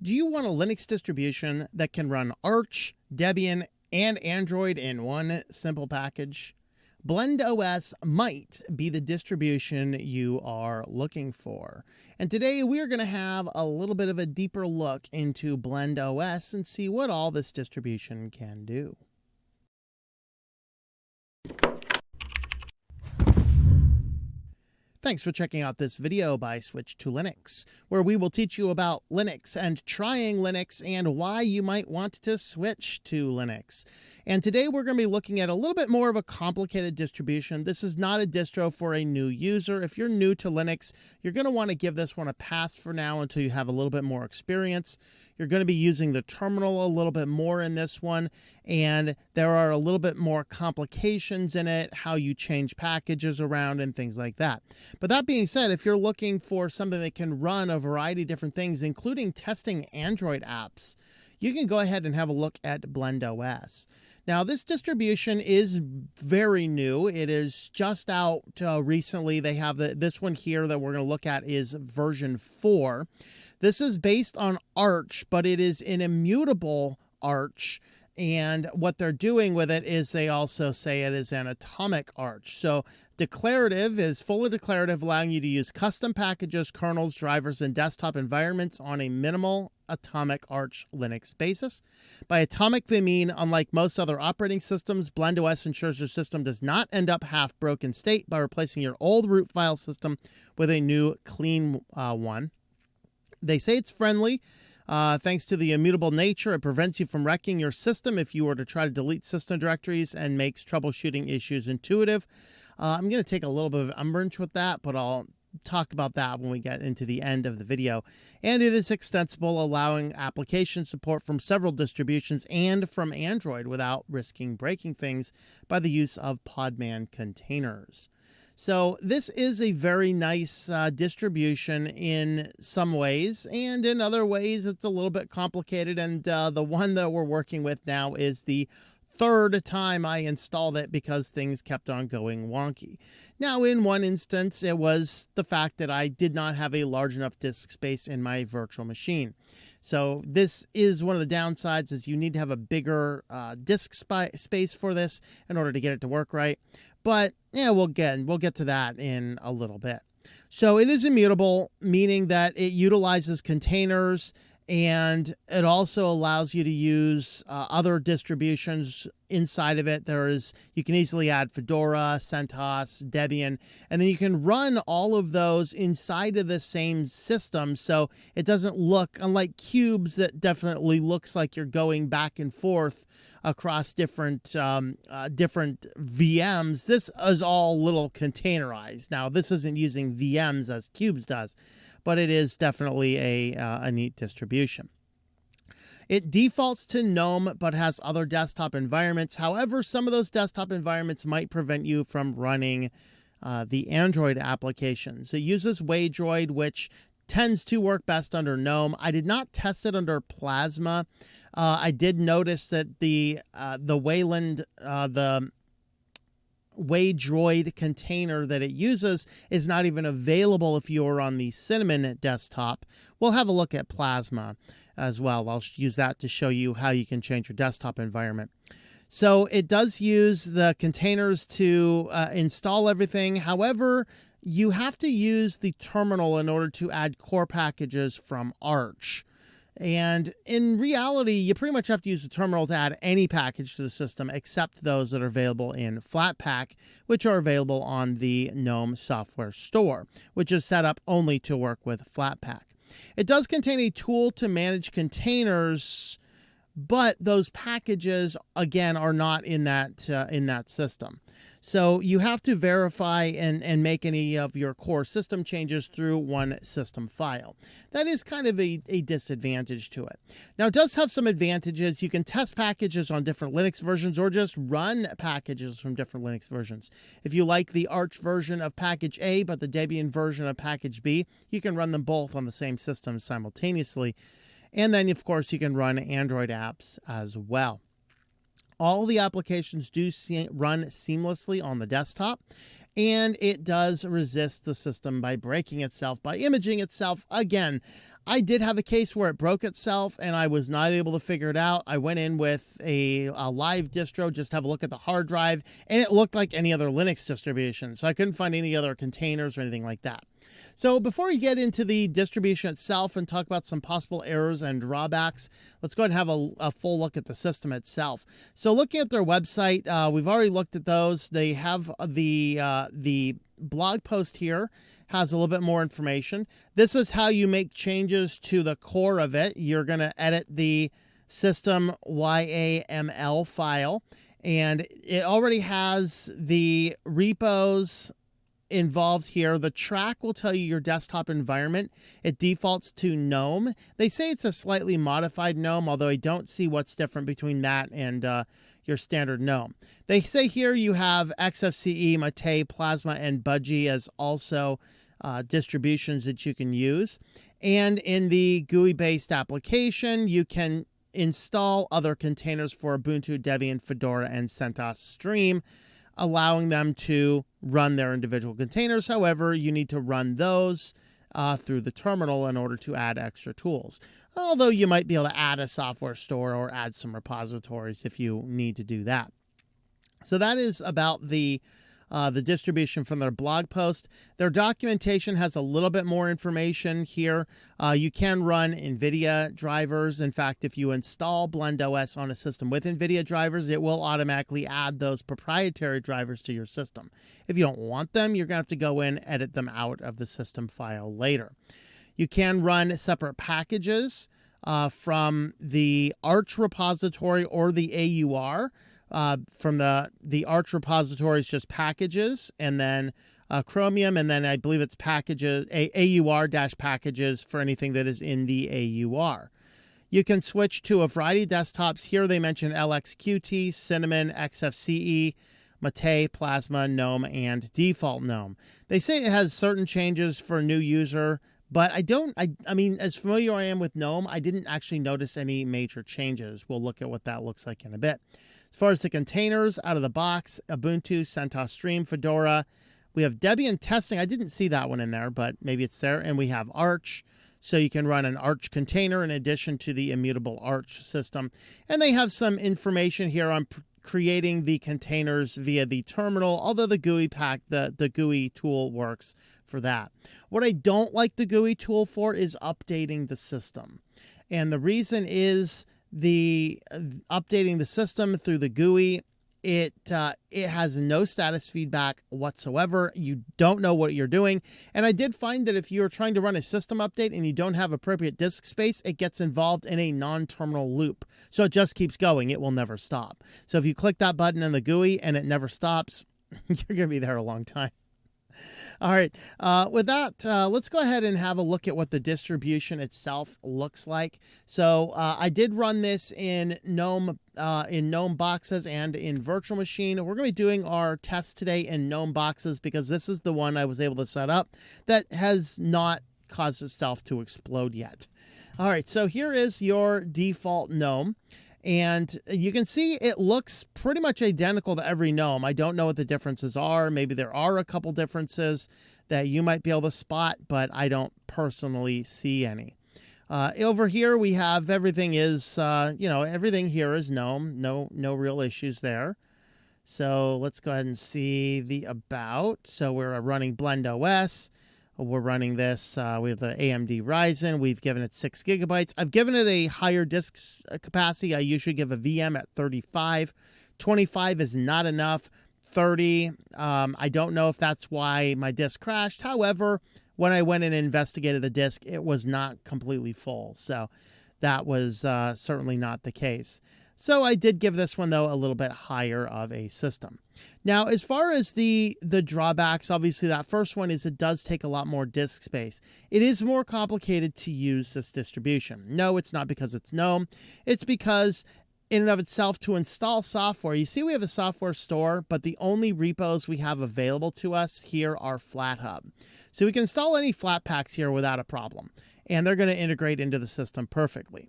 Do you want a Linux distribution that can run Arch, Debian, and Android in one simple package? BlendOS might be the distribution you are looking for. And today we are going to have a little bit of a deeper look into BlendOS and see what all this distribution can do. Thanks for checking out this video by Switch2Linux, where we will teach you about Linux and trying Linux and why you might want to switch to Linux. And today we're going to be looking at a little bit more of a complicated distribution. This is not a distro for a new user. If you're new to Linux, you're going to want to give this one a pass for now until you have a little bit more experience. You're going to be using the terminal a little bit more in this one, and there are a little bit more complications in it, how you change packages around and things like that. But that being said, if you're looking for something that can run a variety of different things, including testing Android apps, you can go ahead and have a look at BlendOS. Now, this distribution is very new. It is just out recently. They have this one here that we're going to look at is version 4. This is based on Arch, but it is an immutable Arch. And what they're doing with it is they also say it is an atomic Arch. So declarative is fully declarative, allowing you to use custom packages, kernels, drivers, and desktop environments on a minimal atomic Arch Linux basis. By atomic, they mean, unlike most other operating systems, BlendOS ensures your system does not end up half-broken state by replacing your old root file system with a new, clean one. They say it's friendly. Thanks to the immutable nature, it prevents you from wrecking your system if you were to try to delete system directories and makes troubleshooting issues intuitive. I'm going to take a little bit of umbrage with that, but I'll talk about that when we get into the end of the video. And it is extensible, allowing application support from several distributions and from Android without risking breaking things by the use of Podman containers. So this is a very nice distribution in some ways, and in other ways it's a little bit complicated, and the one that we're working with now is the third time I installed it because things kept on going wonky. Now, in one instance, it was the fact that I did not have a large enough disk space in my virtual machine. So this is one of the downsides, is you need to have a bigger disk space for this in order to get it to work right. But yeah, we'll get to that in a little bit. So it is immutable, meaning that it utilizes containers, and it also allows you to use other distributions inside of it. You can easily add Fedora, CentOS, Debian, and then you can run all of those inside of the same system. So it doesn't look, unlike cubes, that definitely looks like you're going back and forth across different VMs. This is all little containerized. Now, this isn't using VMs as cubes does, but it is definitely a neat distribution. It defaults to GNOME, but has other desktop environments. However, some of those desktop environments might prevent you from running the Android applications. It uses Waydroid, which tends to work best under GNOME. I did not test it under Plasma. I did notice that the Waydroid container that it uses is not even available if you are on the Cinnamon desktop. We'll have a look at Plasma as well. I'll use that to show you how you can change your desktop environment. So it does use the containers to install everything. However, you have to use the terminal in order to add core packages from Arch. And in reality, you pretty much have to use the terminal to add any package to the system except those that are available in Flatpak, which are available on the GNOME software store, which is set up only to work with Flatpak. It does contain a tool to manage containers, but those packages, again, are not in that system. So you have to verify and make any of your core system changes through one system file. That is kind of a disadvantage to it. Now, it does have some advantages. You can test packages on different Linux versions or just run packages from different Linux versions. If you like the Arch version of package A, but the Debian version of package B, you can run them both on the same system simultaneously. And then, of course, you can run Android apps as well. All the applications do run seamlessly on the desktop, and it does resist the system by breaking itself, by imaging itself. Again, I did have a case where it broke itself and I was not able to figure it out. I went in with a live distro just to have a look at the hard drive, and it looked like any other Linux distribution, so I couldn't find any other containers or anything like that. So before we get into the distribution itself and talk about some possible errors and drawbacks, let's go ahead and have a full look at the system itself. So looking at their website, we've already looked at those. They have the blog post here has a little bit more information. This is how you make changes to the core of it. You're going to edit the system YAML file, and it already has the repos involved here. The track will tell you your desktop environment. It defaults to GNOME. They say it's a slightly modified GNOME, although I don't see what's different between that and your standard GNOME. They say here you have XFCE, Mate, Plasma, and Budgie as also distributions that you can use. And in the GUI-based application, you can install other containers for Ubuntu, Debian, Fedora, and CentOS Stream, allowing them to run their individual containers. However, you need to run those through the terminal in order to add extra tools. Although you might be able to add a software store or add some repositories if you need to do that. So that is about the distribution from their blog post. Their documentation has a little bit more information here. You can run NVIDIA drivers. In fact, if you install BlendOS on a system with NVIDIA drivers, it will automatically add those proprietary drivers to your system. If you don't want them, you're going to have to go in, edit them out of the system file later. You can run separate packages from the Arch repository or the AUR. From the Arch repository is just packages, and then Chromium, and then I believe it's packages, AUR-packages for anything that is in the AUR. You can switch to a variety of desktops. Here they mention LXQT, Cinnamon, XFCE, Mate, Plasma, GNOME, and Default GNOME. They say it has certain changes for a new user, but I mean, as familiar I am with GNOME, I didn't actually notice any major changes. We'll look at what that looks like in a bit. As far as the containers, out of the box, Ubuntu, CentOS Stream, Fedora. We have Debian testing. I didn't see that one in there, but maybe it's there. And we have Arch, so you can run an Arch container in addition to the immutable Arch system. And they have some information here on creating the containers via the terminal, although the GUI the GUI tool works for that. What I don't like the GUI tool for is updating the system. And the reason is the updating the system through the GUI, it has no status feedback whatsoever. You don't know what you're doing. And I did find that if you're trying to run a system update and you don't have appropriate disk space, it gets involved in a non-terminal loop. So it just keeps going. It will never stop. So if you click that button in the GUI and it never stops, you're going to be there a long time. All right, with that, let's go ahead and have a look at what the distribution itself looks like. So I did run this in GNOME boxes and in virtual machine. We're going to be doing our test today in GNOME boxes because this is the one I was able to set up that has not caused itself to explode yet. All right, so here is your default GNOME. And you can see it looks pretty much identical to every GNOME. I don't know what the differences are. Maybe there are a couple differences that you might be able to spot, but I don't personally see any. Over here, we have everything is, everything here is GNOME. No real issues there. So let's go ahead and see the about. So we're running BlendOS. We're running this. We have the AMD Ryzen. We've given it 6 GB. I've given it a higher disk capacity. I usually give a VM at 35. 25 is not enough. 30, I don't know if that's why my disk crashed. However, when I went and investigated the disk, it was not completely full. So that was certainly not the case. So I did give this one, though, a little bit higher of a system. Now, as far as the drawbacks, obviously that first one is it does take a lot more disk space. It is more complicated to use this distribution. No, it's not because it's GNOME. It's because in and of itself, to install software, you see we have a software store, but the only repos we have available to us here are FlatHub. So we can install any Flatpaks here without a problem, and they're going to integrate into the system perfectly.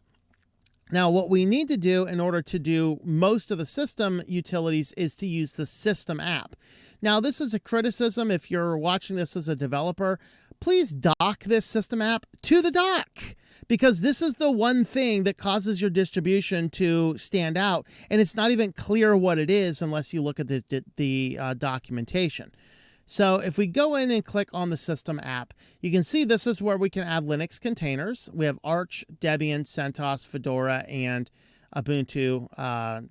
Now, what we need to do in order to do most of the system utilities is to use the system app. Now, this is a criticism if you're watching this as a developer. Please dock this system app to the dock, because this is the one thing that causes your distribution to stand out, and it's not even clear what it is unless you look at the documentation. So if we go in and click on the system app, you can see this is where we can add Linux containers. We have Arch, Debian, CentOS, Fedora, and Ubuntu.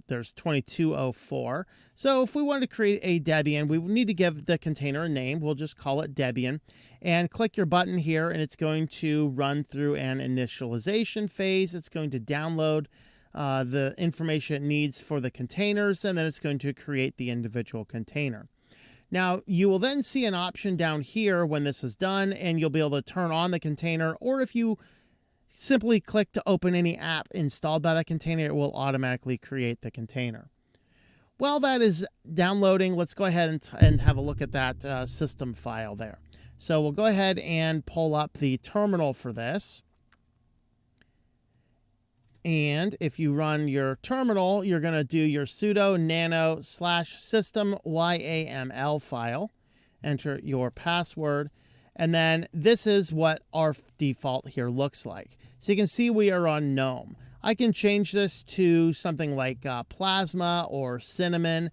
There's 2204. So if we wanted to create a Debian, we need to give the container a name. We'll just call it Debian, and click your button here, and it's going to run through an initialization phase. It's going to download the information it needs for the containers, and then it's going to create the individual container. Now, you will then see an option down here when this is done, and you'll be able to turn on the container, or if you simply click to open any app installed by that container, it will automatically create the container. While that is downloading, let's go ahead and have a look at that system file there. So we'll go ahead and pull up the terminal for this. And if you run your terminal, you're going to do your sudo nano /system YAML file, enter your password, and then this is what our default here looks like. So you can see we are on GNOME. I can change this to something like Plasma or Cinnamon,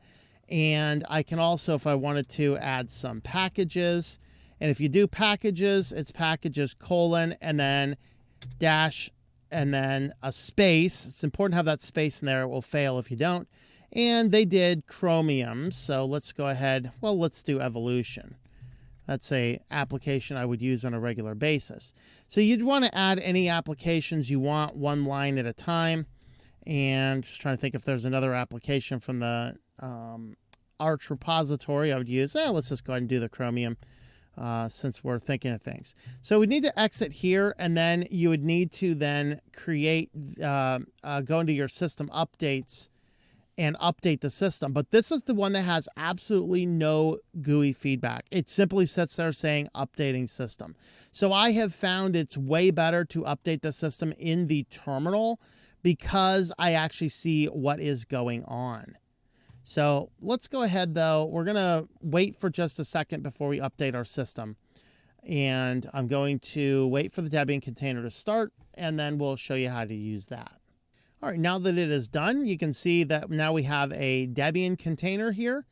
and I can also, if I wanted to, add some packages. And if you do packages, it's packages : and then dash and then a space. It's important to have that space in there. It will fail if you don't. And they did Chromium. So let's go ahead. Well, let's do Evolution. That's a application I would use on a regular basis. So you'd want to add any applications you want, one line at a time. And just trying to think if there's another application from the Arch repository I would use. Let's just go ahead and do the Chromium. Since we're thinking of things. So we need to exit here, and then you would need to then create, go into your system updates and update the system. But this is the one that has absolutely no GUI feedback. It simply sits there saying updating system. So I have found it's way better to update the system in the terminal because I actually see what is going on. So let's go ahead, though. We're going to wait for just a second before we update our system. And I'm going to wait for the Debian container to start, and then we'll show you how to use that. All right, now that it is done, you can see that now we have a Debian container here,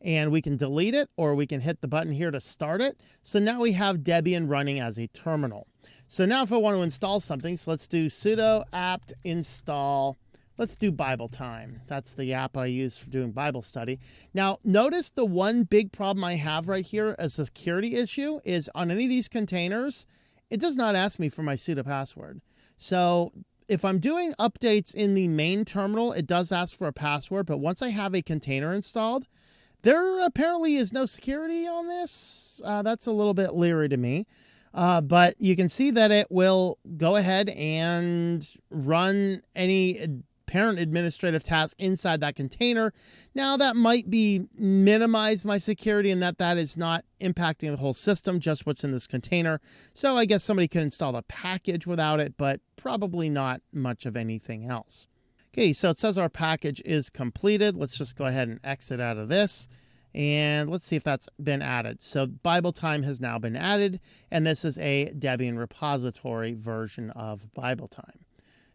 and we can delete it, or we can hit the button here to start it. So now we have Debian running as a terminal. So now if I want to install something, so let's do sudo apt install. Let's do Bible Time. That's the app I use for doing Bible study. Now, notice the one big problem I have right here as a security issue is on any of these containers, it does not ask me for my sudo password. So if I'm doing updates in the main terminal, it does ask for a password. But once I have a container installed, there apparently is no security on this. That's a little bit leery to me. But you can see that it will go ahead and run any parent administrative task inside that container. Now that might be minimize my security and that is not impacting the whole system, just what's in this container. So I guess somebody could install a package without it, but probably not much of anything else. Okay, so it says our package is completed. Let's just go ahead and exit out of this. And let's see if that's been added. So Bible Time has now been added, and this is a Debian repository version of Bible Time.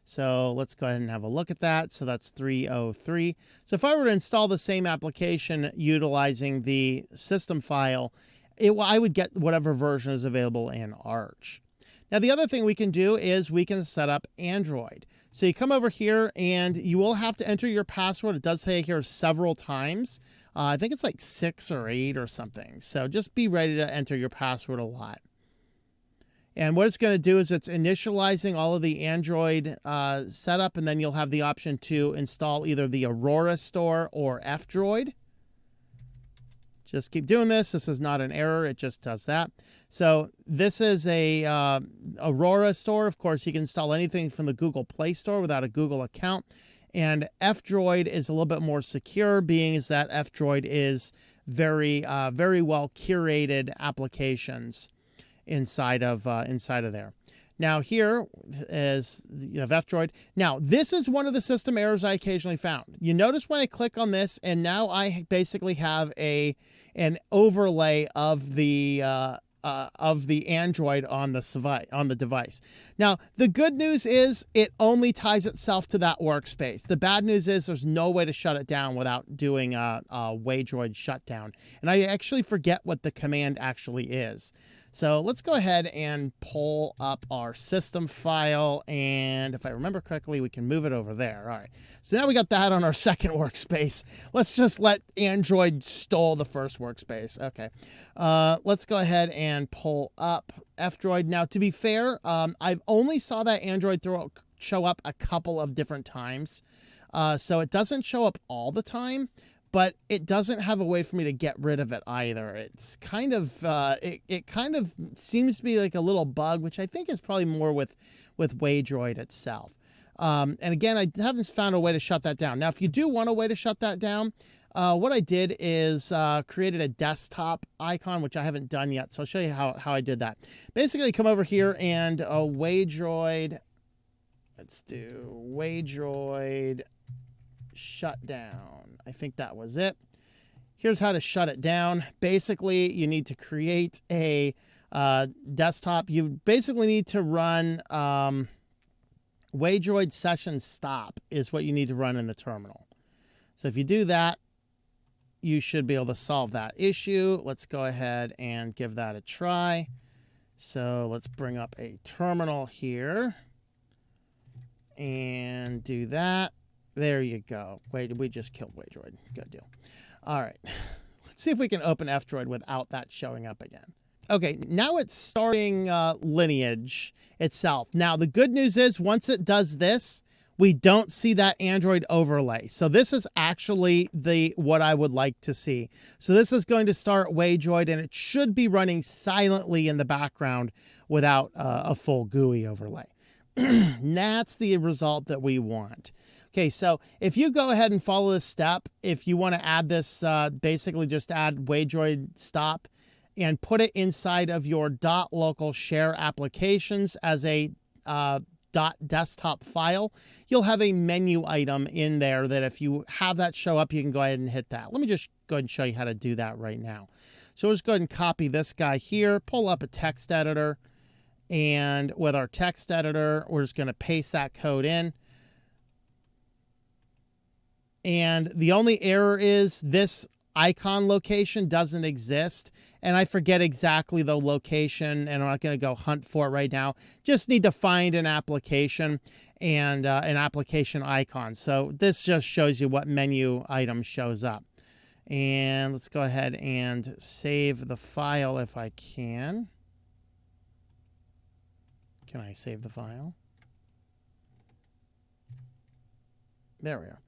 So let's go ahead and have a look at that. So that's 303. So if I were to install the same application utilizing the system file, I would get whatever version is available in Arch. Now, the other thing we can do is we can set up Android. So you come over here and you will have to enter your password. It does say here several times. I think it's like 6 or 8 or something. So just be ready to enter your password a lot. And what it's going to do is it's initializing all of the Android setup, and then you'll have the option to install either the Aurora store or F-Droid. Just keep doing this. This is not an error. It just does that. So this is a Aurora store. Of course, you can install anything from the Google Play Store without a Google account. And F-Droid is a little bit more secure, being is that F-Droid is very well curated applications inside of there. Now here is, you have F-Droid. Now this is one of the system errors I occasionally found. You notice when I click on this, and now I basically have an overlay of the Android on the device. Now the good news is it only ties itself to that workspace. The bad news is there's no way to shut it down without doing a Waydroid shutdown. And I actually forget what the command actually is. So let's go ahead and pull up our system file, and if I remember correctly, we can move it over there. All right, so now we got that on our second workspace. Let's just let Android stole the first workspace. Okay, let's go ahead and pull up F-Droid. Now, to be fair, I've only saw that Android show up a couple of different times, so it doesn't show up all the time. But it doesn't have a way for me to get rid of it either. It's kind of, it kind of seems to be like a little bug, which I think is probably more with Waydroid itself. And again, I haven't found a way to shut that down. Now, if you do want a way to shut that down, what I did is created a desktop icon, which I haven't done yet. So I'll show you how I did that. Basically, come over here and Waydroid, let's do Waydroid shutdown. I think that was it. Here's how to shut it down. Basically, you need to create a desktop. You basically need to run Waydroid session stop is what you need to run in the terminal. So if you do that, you should be able to solve that issue. Let's go ahead and give that a try. So let's bring up a terminal here and do that. There you go. Wait, we just killed Waydroid. Good deal. All right. Let's see if we can open F-Droid without that showing up again. Okay, now it's starting Lineage itself. Now, the good news is once it does this, we don't see that Android overlay. So this is actually what I would like to see. So this is going to start Waydroid, and it should be running silently in the background without a full GUI overlay. That's the result that we want. Okay, so if you go ahead and follow this step, if you want to add this, basically just add Waydroid stop and put it inside of your .local share applications as a .desktop file, you'll have a menu item in there that if you have that show up, you can go ahead and hit that. Let me just go ahead and show you how to do that right now. So let's go ahead and copy this guy here, pull up a text editor, and with our text editor, we're just going to paste that code in. And the only error is this icon location doesn't exist. And I forget exactly the location, and I'm not going to go hunt for it right now. Just need to find an application and an application icon. So this just shows you what menu item shows up. And let's go ahead and save the file if I can. Can I save the file? There we are.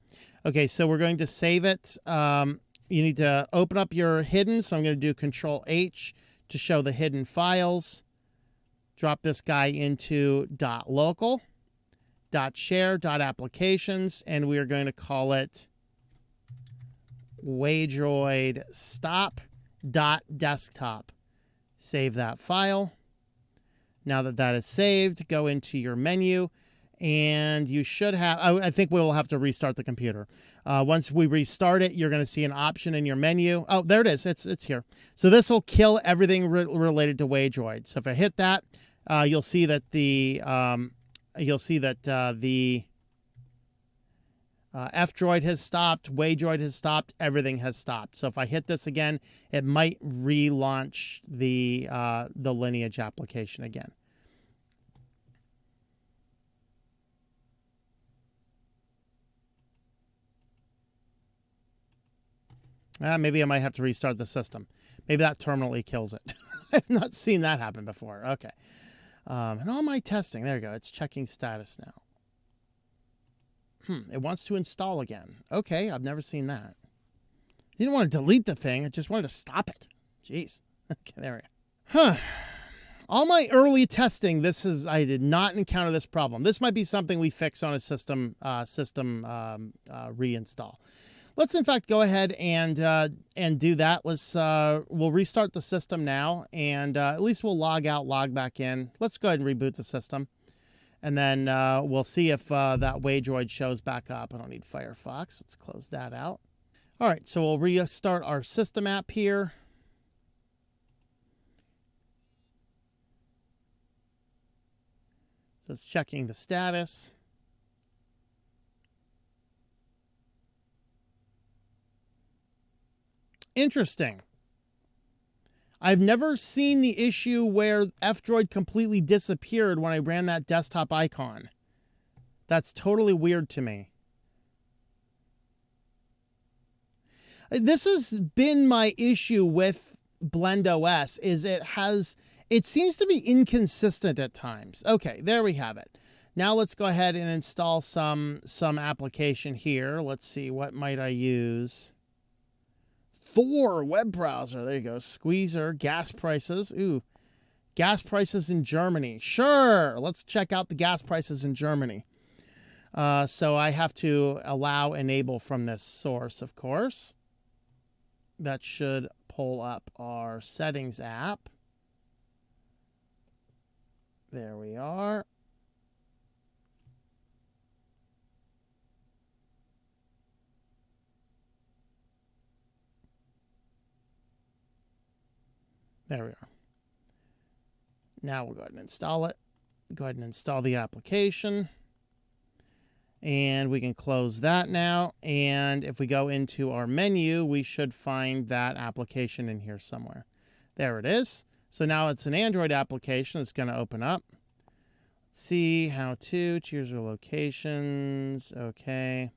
Okay, so we're going to save it. You need to open up your hidden. So I'm going to do Control-H to show the hidden files. Drop this guy into .local, .share, .applications, and we are going to call it Waydroid stop.desktop. Save that file. Now that that is saved, go into your menu, and you should have, I think we'll have to restart the computer. Once we restart it, you're going to see an option in your menu. Oh, there it is. It's here. So this will kill everything related to Waydroid. So if I hit that, you'll see that the F-Droid has stopped, Waydroid has stopped, everything has stopped. So if I hit this again, it might relaunch the Lineage application again. Maybe I might have to restart the system. Maybe that terminally kills it. I've not seen that happen before. Okay. And all my testing, there you go. It's checking status now. It wants to install again. Okay, I've never seen that. I didn't want to delete the thing. I just wanted to stop it. Jeez. Okay, there we go. All my early testing, I did not encounter this problem. This might be something we fix on a system reinstall. Let's in fact go ahead and do that. We'll restart the system now, and at least we'll log out, log back in. Let's go ahead and reboot the system, and then we'll see if that Waydroid shows back up. I don't need Firefox. Let's close that out. All right, so we'll restart our system app here. So it's checking the status. Interesting. I've never seen the issue where F-Droid completely disappeared when I ran that desktop icon. That's totally weird to me. This has been my issue with BlendOS, is it seems to be inconsistent at times. Okay, there we have it. Now let's go ahead and install some application here. Let's see, what might I use? Thor web browser. There you go. Squeezer. Gas prices. Ooh. Gas prices in Germany. Sure. Let's check out the gas prices in Germany. So I have to allow enable from this source, of course. That should pull up our settings app. There we are. There we are. Now we'll go ahead and install it. Go ahead and install the application. And we can close that now. And if we go into our menu, we should find that application in here somewhere. There it is. So now it's an Android application. It's going to open up. Let's see how to choose your locations. Okay.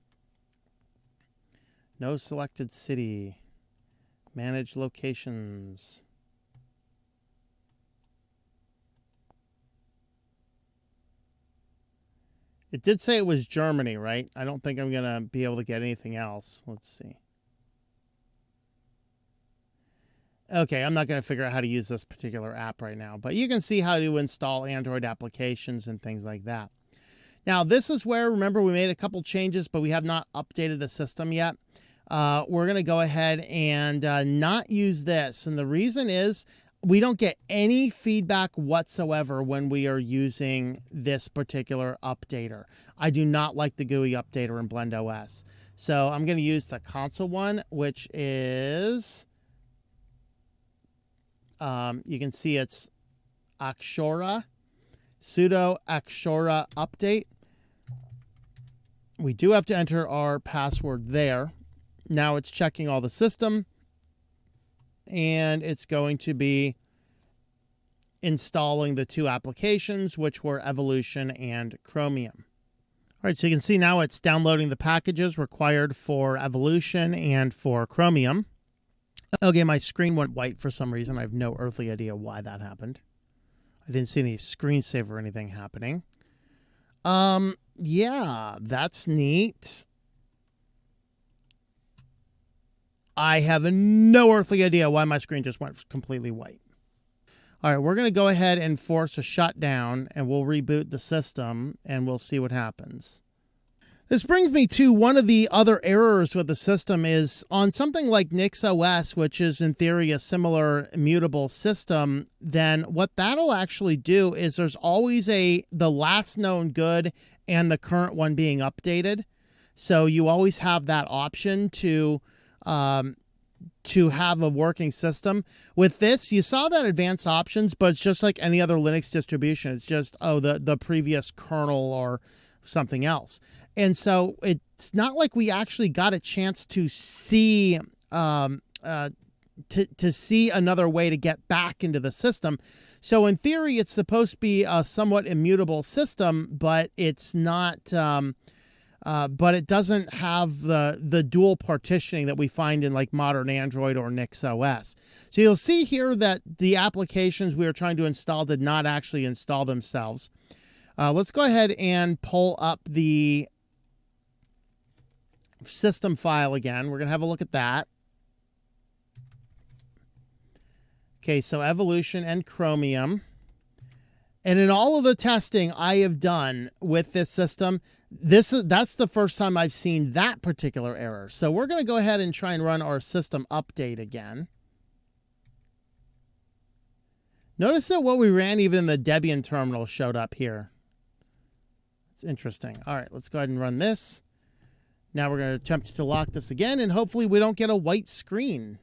No selected city. Manage locations. It did say it was Germany, right? I don't think I'm going to be able to get anything else. Let's see. Okay, I'm not going to figure out how to use this particular app right now, but you can see how to install Android applications and things like that. Now, this is where, remember, we made a couple changes, but we have not updated the system yet. We're going to go ahead and not use this. And the reason is we don't get any feedback whatsoever when we are using this particular updater. I do not like the GUI updater in BlendOS. So I'm going to use the console one, which is, you can see it's Akshora, sudo Akshora update. We do have to enter our password there. Now it's checking all the system, and it's going to be installing the two applications, which were Evolution and Chromium. All right, so you can see now it's downloading the packages required for Evolution and for Chromium. Okay, my screen went white for some reason. I have no earthly idea why that happened. I didn't see any screensaver or anything happening. Yeah, that's neat. I have no earthly idea why my screen just went completely white. All right, we're going to go ahead and force a shutdown, and we'll reboot the system, and we'll see what happens. This brings me to one of the other errors with the system is on something like NixOS, which is in theory a similar immutable system, then what that'll actually do is there's always the last known good and the current one being updated. So you always have that option to have a working system. With this, you saw that advanced options, but it's just like any other Linux distribution. It's just, oh, the previous kernel or something else. And so it's not like we actually got a chance to see to see another way to get back into the system. So in theory, it's supposed to be a somewhat immutable system, but it's not. But it doesn't have the dual partitioning that we find in like modern Android or NixOS. So you'll see here that the applications we were trying to install did not actually install themselves. Let's go ahead and pull up the system file again. We're going to have a look at that. Okay, so Evolution and Chromium. And in all of the testing I have done with this system, that's the first time I've seen that particular error. So we're going to go ahead and try and run our system update again. Notice that what we ran even in the Debian terminal showed up here. It's interesting. All right, let's go ahead and run this. Now we're going to attempt to lock this again, and hopefully we don't get a white screen.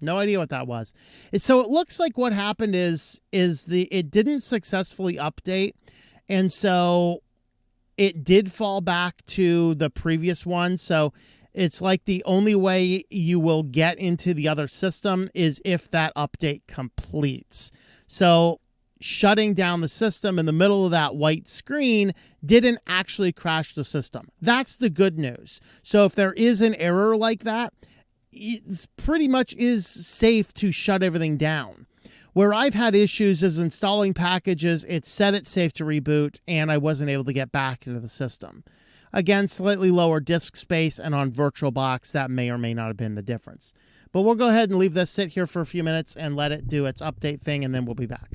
No idea what that was. So it looks like what happened is it didn't successfully update, and so it did fall back to the previous one. So it's like the only way you will get into the other system is if that update completes. So shutting down the system in the middle of that white screen didn't actually crash the system. That's the good news. So if there is an error like that, it's pretty much is safe to shut everything down. Where I've had issues is installing packages, it said it's safe to reboot, and I wasn't able to get back into the system. Again, slightly lower disk space, and on VirtualBox, that may or may not have been the difference. But we'll go ahead and leave this sit here for a few minutes and let it do its update thing, and then we'll be back.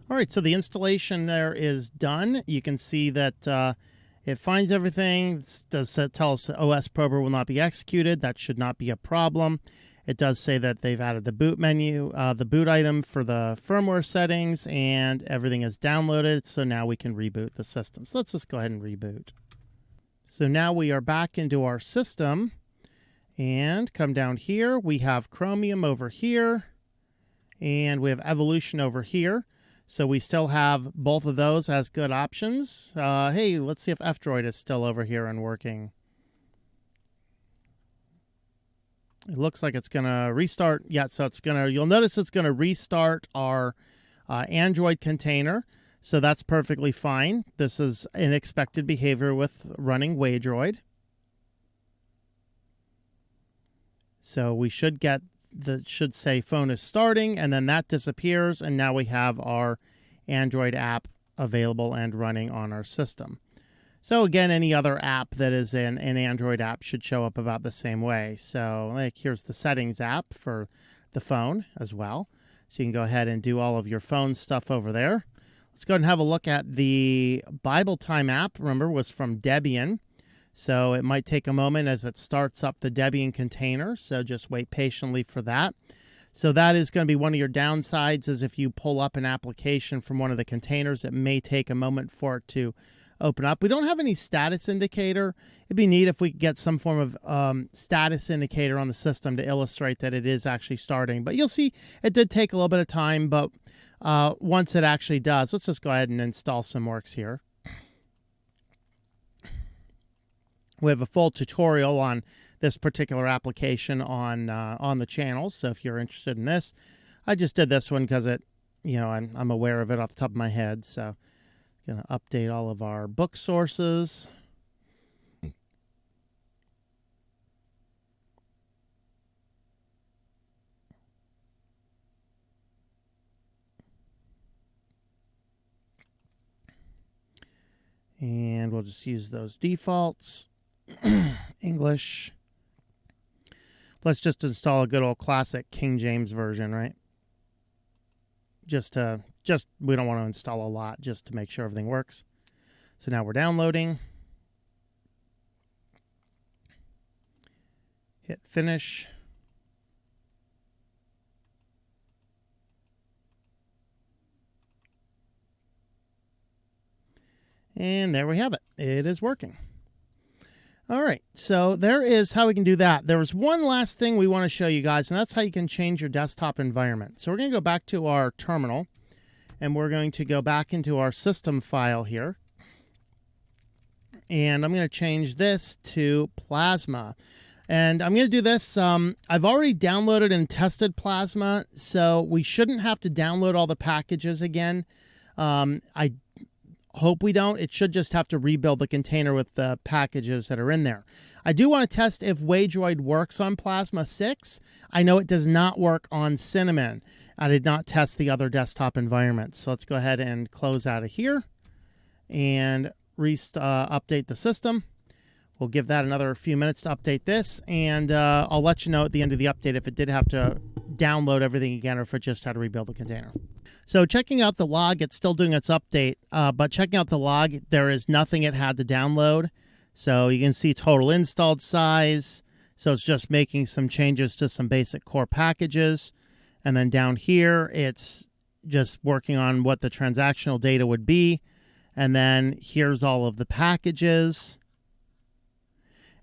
All right, so the installation there is done. You can see that it finds everything. It does tell us the OS prober will not be executed. That should not be a problem. It does say that they've added the boot menu, the boot item for the firmware settings, and everything is downloaded. So now we can reboot the system. So let's just go ahead and reboot. So now we are back into our system and come down here. We have Chromium over here and we have Evolution over here. So we still have both of those as good options. Hey, let's see if F-Droid is still over here and working. It looks like it's going to restart. Yeah, so it's going to, you'll notice it's going to restart our Android container. So that's perfectly fine. This is an expected behavior with running Waydroid. So we should get should say phone is starting, and then that disappears, and now we have our Android app available and running on our system. So again, any other app that is an Android app should show up about the same way. So like here's the settings app for the phone as well. So you can go ahead and do all of your phone stuff over there. Let's go ahead and have a look at the Bible Time app. Remember, was from Debian. So it might take a moment as it starts up the Debian container. So just wait patiently for that. So that is going to be one of your downsides, is if you pull up an application from one of the containers, it may take a moment for it to open up. We don't have any status indicator. It'd be neat if we could get some form of status indicator on the system to illustrate that it is actually starting. But you'll see it did take a little bit of time, but once it actually does, let's just go ahead and install SimWorks here. We have a full tutorial on this particular application on the channel. So if you're interested in this, I just did this one because it, I'm aware of it off the top of my head. So I'm going to update all of our book sources. And we'll just use those defaults. English. Let's just install a good old classic King James version, right? We don't want to install a lot, just to make sure everything works. So now we're downloading. Hit finish. And there we have it. It is working. All right, so there is how we can do that. There was one last thing we want to show you guys, and that's how you can change your desktop environment. So we're going to go back to our terminal, and we're going to go back into our system file here. And I'm going to change this to Plasma. And I'm going to do this. I've already downloaded and tested Plasma, so we shouldn't have to download all the packages again. I hope we don't. It should just have to rebuild the container with the packages that are in there. I do want to test if Waydroid works on Plasma 6. I know it does not work on Cinnamon. I did not test the other desktop environments. So let's go ahead and close out of here and update the system. We'll give that another few minutes to update this, and I'll let you know at the end of the update if it did have to download everything again or if it just had to rebuild the container. So checking out the log, it's still doing its update, but checking out the log, there is nothing it had to download. So you can see total installed size. So it's just making some changes to some basic core packages. And then down here, it's just working on what the transactional data would be. And then here's all of the packages.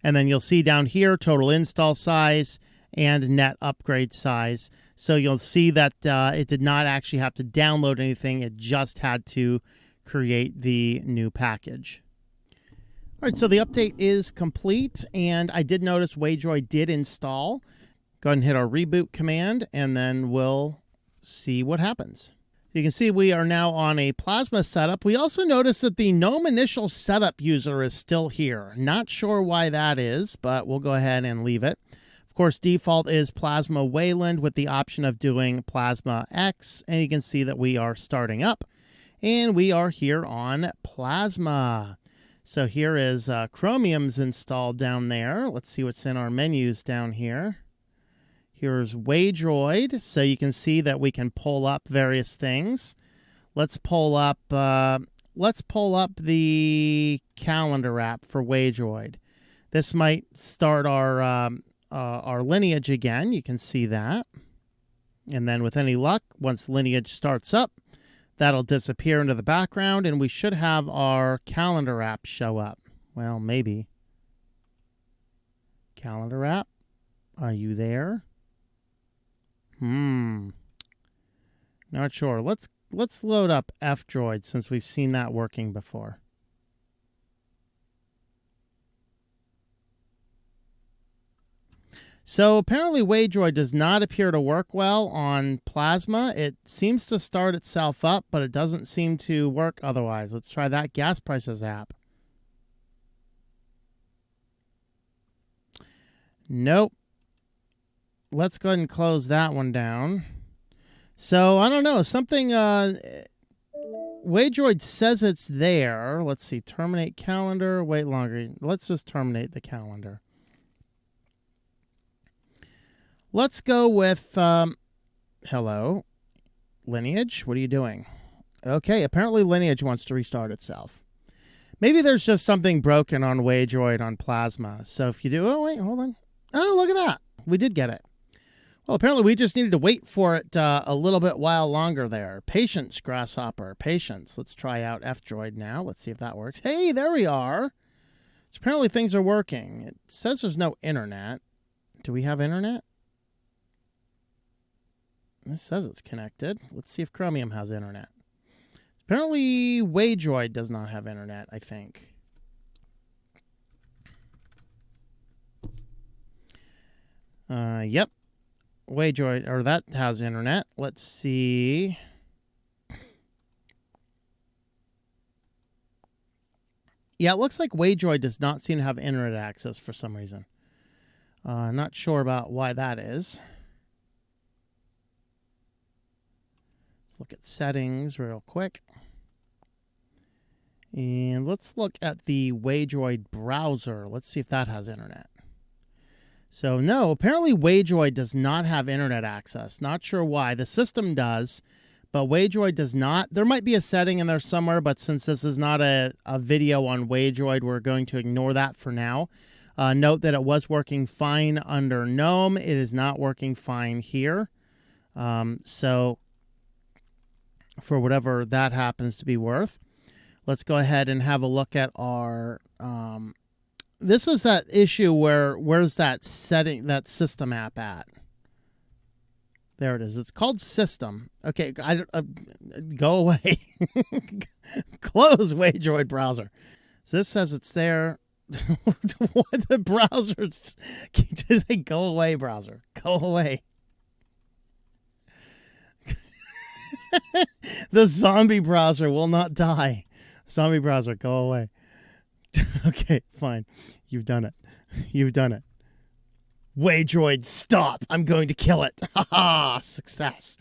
And then you'll see down here, total install size and net upgrade size. So you'll see that it did not actually have to download anything. It just had to create the new package. All right, so the update is complete, and I did notice Waydroid did install. Go ahead and hit our reboot command, and then we'll see what happens. You can see we are now on a Plasma setup. We also notice that the GNOME initial setup user is still here. Not sure why that is, but we'll go ahead and leave it. Of course, default is Plasma Wayland with the option of doing Plasma X, and you can see that we are starting up, and we are here on Plasma. So here is Chromium's installed down there. Let's see what's in our menus down here. Here's Waydroid, so you can see that we can pull up various things. Let's pull up the calendar app for Waydroid. This might start our lineage again. You can see that. And then with any luck, once lineage starts up, that'll disappear into the background, and we should have our calendar app show up. Well, maybe. Calendar app, are you there? Not sure. Let's load up F-Droid since we've seen that working before. So apparently Waydroid does not appear to work well on Plasma. It seems to start itself up, but it doesn't seem to work otherwise. Let's try that gas prices app. Nope. Let's go ahead and close that one down. So I don't know. Something Waydroid says it's there. Let's see. Terminate calendar. Wait longer. Let's just terminate the calendar. Let's go with, hello, Lineage, what are you doing? Okay, apparently Lineage wants to restart itself. Maybe there's just something broken on Waydroid on Plasma. So if you do, oh, wait, hold on. Oh, look at that. We did get it. Well, apparently we just needed to wait for it a little bit while longer there. Patience, Grasshopper, patience. Let's try out F-Droid now. Let's see if that works. Hey, there we are. So apparently things are working. It says there's no internet. Do we have internet? This says it's connected. Let's see if Chromium has internet. Apparently, Waydroid does not have internet, I think. Yep. Waydroid, or that has internet. Let's see. Yeah, it looks like Waydroid does not seem to have internet access for some reason. Not sure about why that is. Look at settings real quick. And let's look at the Waydroid browser. Let's see if that has internet. So no, apparently Waydroid does not have internet access. Not sure why. The system does, but Waydroid does not. There might be a setting in there somewhere, but since this is not a video on Waydroid, we're going to ignore that for now. Note that it was working fine under GNOME. It is not working fine here. So for whatever that happens to be worth. Let's go ahead and have a look at our, this is that issue where's that setting, that system app at? There it is. It's called System. Okay, go away. Close Waydroid browser. So this says it's there. What the browsers? They go away, browser. Go away. The zombie browser will not die. Zombie browser, go away. Okay, fine. You've done it. You've done it. Waydroid, stop. I'm going to kill it. Ha ha! Success.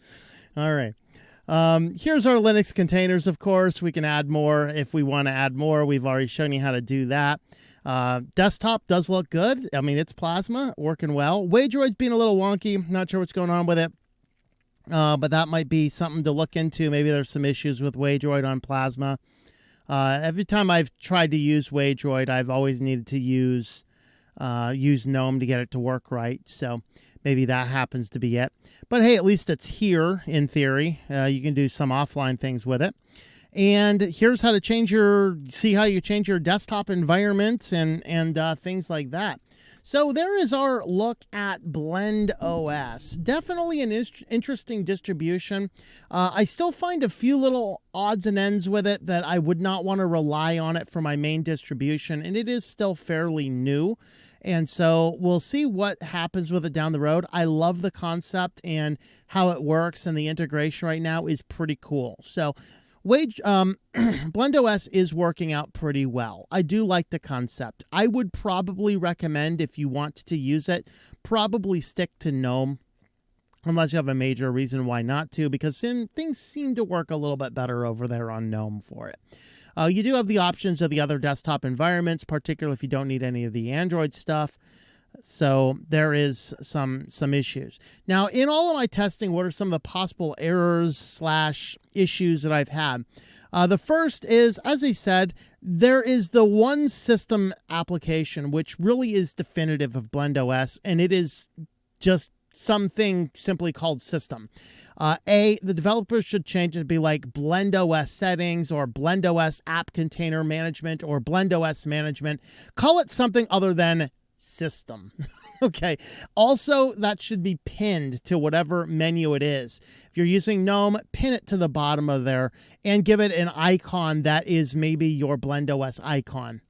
All right. Here's our Linux containers, of course. We can add more if we want to add more. We've already shown you how to do that. Desktop does look good. I mean, it's Plasma, working well. Waydroid's being a little wonky. Not sure what's going on with it. But that might be something to look into. Maybe there's some issues with Waydroid on Plasma. Every time I've tried to use Waydroid, I've always needed to use GNOME to get it to work right. So maybe that happens to be it. But hey, at least it's here in theory. You can do some offline things with it. And here's how to see how you change your desktop environment and things like that. So there is our look at BlendOS. Definitely an interesting distribution. I still find a few little odds and ends with it that I would not want to rely on it for my main distribution, and it is still fairly new. And so we'll see what happens with it down the road. I love the concept and how it works, and the integration right now is pretty cool. So BlendOS is working out pretty well. I do like the concept. I would probably recommend, if you want to use it, probably stick to GNOME, unless you have a major reason why not to, because things seem to work a little bit better over there on GNOME for it. You do have the options of the other desktop environments, particularly if you don't need any of the Android stuff. So there is some issues. Now, in all of my testing, what are some of the possible errors / issues that I've had? The first is, as I said, there is the one system application, which really is definitive of BlendOS, and it is just something simply called system. The developers should change it to be like BlendOS settings or BlendOS app container management or BlendOS management. Call it something other than system. Okay. Also, that should be pinned to whatever menu it is. If you're using GNOME, pin it to the bottom of there and give it an icon that is maybe your BlendOS icon.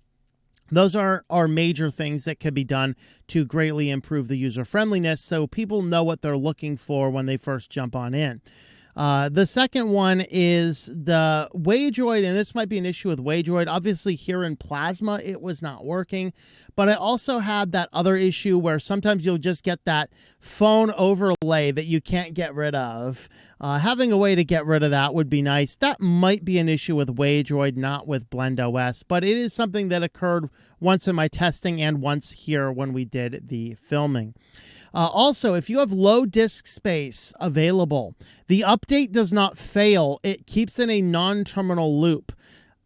Those are major things that can be done to greatly improve the user friendliness so people know what they're looking for when they first jump on in. The second one is the Waydroid, and this might be an issue with Waydroid. Obviously, here in Plasma, it was not working. But I also had that other issue where sometimes you'll just get that phone overlay that you can't get rid of. Having a way to get rid of that would be nice. That might be an issue with Waydroid, not with BlendOS, but it is something that occurred once in my testing and once here when we did the filming. Also, if you have low disk space available, the update does not fail. It keeps in a non-terminal loop.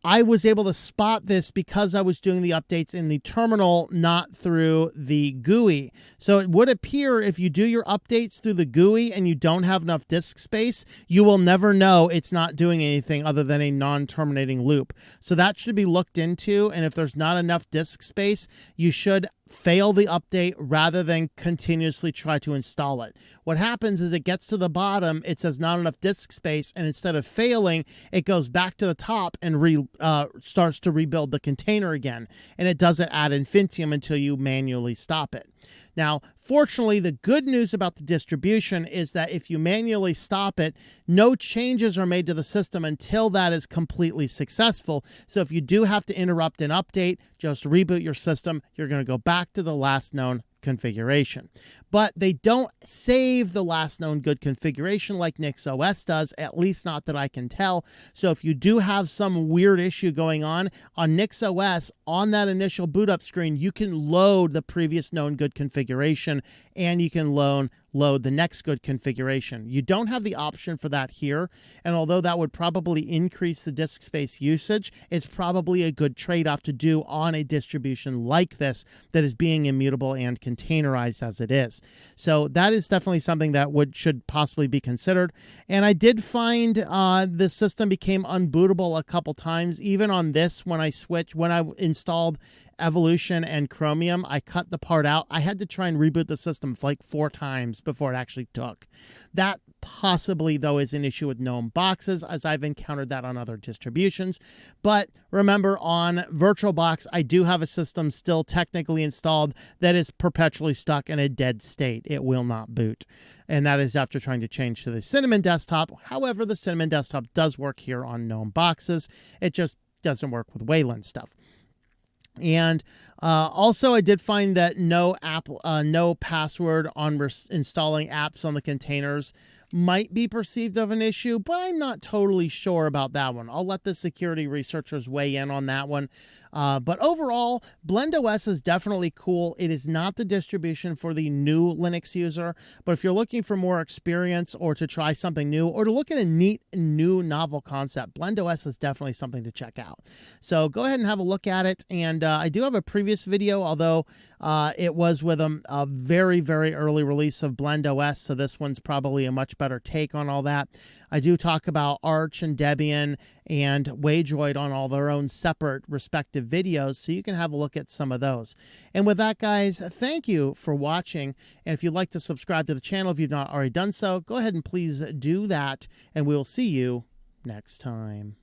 I was able to spot this because I was doing the updates in the terminal, not through the GUI. So it would appear if you do your updates through the GUI and you don't have enough disk space, you will never know it's not doing anything other than a non-terminating loop. So that should be looked into, and if there's not enough disk space, you should fail the update rather than continuously try to install it. What happens is it gets to the bottom, it says not enough disk space, and instead of failing, it goes back to the top and starts to rebuild the container again. And it does it ad infinitum until you manually stop it. Now, fortunately, the good news about the distribution is that if you manually stop it, no changes are made to the system until that is completely successful. So if you do have to interrupt an update, just reboot your system. You're going to go back to the last known configuration. But they don't save the last known good configuration like NixOS does, at least not that I can tell. So if you do have some weird issue going on NixOS, on that initial boot up screen, you can load the previous known good configuration and you can load the next good configuration. You don't have the option for that here, and although that would probably increase the disk space usage, it's probably a good trade-off to do on a distribution like this that is being immutable and containerized as it is. So that is definitely something that should possibly be considered. And I did find the system became unbootable a couple times, even on this when I installed Evolution and Chromium. I cut the part out. I had to try and reboot the system like 4 times before it actually took. That possibly, though, is an issue with GNOME boxes, as I've encountered that on other distributions. But remember, on VirtualBox, I do have a system still technically installed that is perpetually stuck in a dead state. It will not boot. And that is after trying to change to the Cinnamon desktop. However, the Cinnamon desktop does work here on GNOME boxes. It just doesn't work with Wayland stuff. And also, I did find that no password on installing apps on the containers might be perceived of an issue, but I'm not totally sure about that one. I'll let the security researchers weigh in on that one. But overall, BlendOS is definitely cool. It is not the distribution for the new Linux user, but if you're looking for more experience or to try something new or to look at a neat, new, novel concept, BlendOS is definitely something to check out. So go ahead and have a look at it. And I do have a previous video, although it was with a very, very early release of BlendOS, so this one's probably a much better take on all that. I do talk about Arch and Debian and Waydroid on all their own separate respective videos, so you can have a look at some of those. And with that, guys, thank you for watching. And if you'd like to subscribe to the channel, if you've not already done so, go ahead and please do that, and we will see you next time.